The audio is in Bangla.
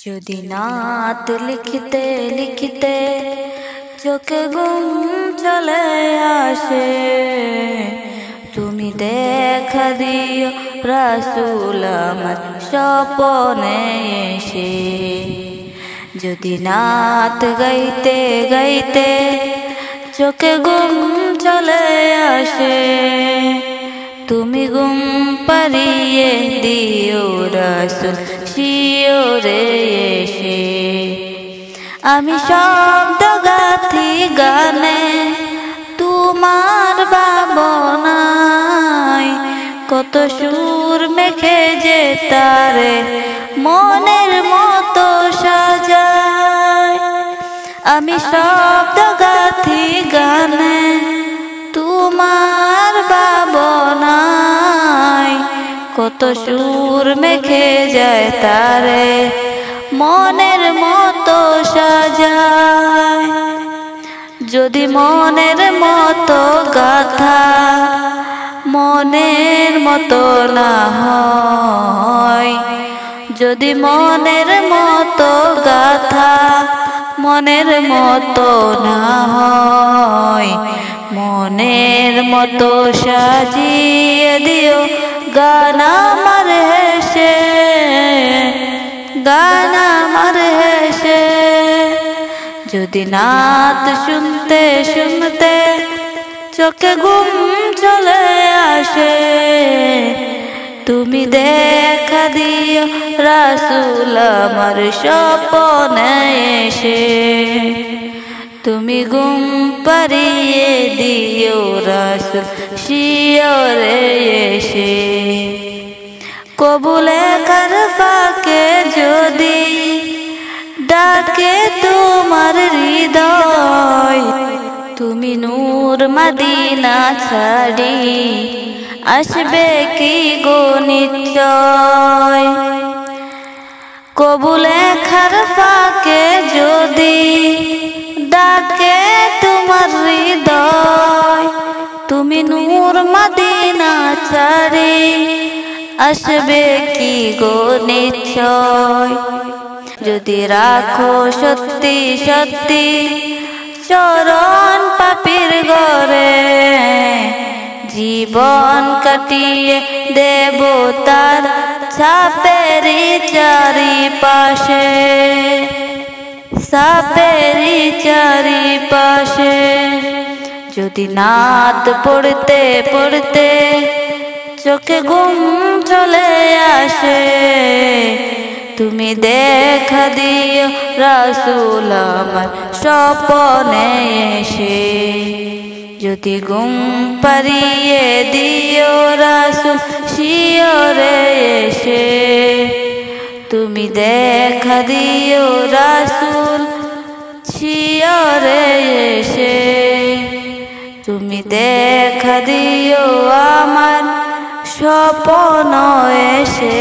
যদি নাত লিখতে লিখতে চোখে ঘুম চলে আসে, তুমি দেখা দিও রাসূল আমার স্বপ্নে এসে। যদি নাত গাইতে গাইতে চোখে ঘুম চলে আসে, তুমি ঘুম পাড়িয়ে দিও রাসূল শিওরে এসে। আমি শব্দ গাথি গানে তোমার ভাবনায়, কত সুর মেখে যে তারে মনের মতো সাজায়। আমি শব্দ গাথি গানে তোমার ভাবনায়, কত সুর মেখে যায় তারে মনের মতো সাজায়। যদি মনের মতো গাথা মনের মতো না হয়, যদি মনের মতো গাথা মনের মতো না হয়, মনের মতো সাজিয়ে দিও গান আমার হেসে, গান আমার হেসে। যদি নাত শুনতে শুনতে চোখে ঘুম চলে আসে, তুমি দেখা দিও রাসূল আমার স্বপ্নে এসে। তুমি ঘুম পাড়িয়ে দিও রাসূল শিওরে এসে। কবুলে কার ফাঁকে যদি ডাকে তোমার হৃদয়, তুমি নূর মদিনা ছাড়ি আসবে কি গো নিশ্চয়। কবুলে কার ফাঁকে যদি ডাকে তোমার হৃদয়, তুমি নূর মদিনা ছাড়ি আসবে কি গো নিশ্চয়। যদি রাখো সত্যি সত্যি চরণ পাপীর ঘরে, জীবন কাটিয়ে দেব তার ছাপেরি চারিপাশে, ছাপেরি চারিপাশে। যদি নাত পড়তে পড়তে চোখে ঘুম চলে আসে, তুমি দেখা দিও রাসূল আমার স্বপ্নে এসে। যদি ঘুম পাড়িয়ে দিও রাসূল শিওরে এসে, তুমি দেখা দিও রাসূল শিওরে এসে। তুমি দেখা দিও আমার স্বপ্ন এসে।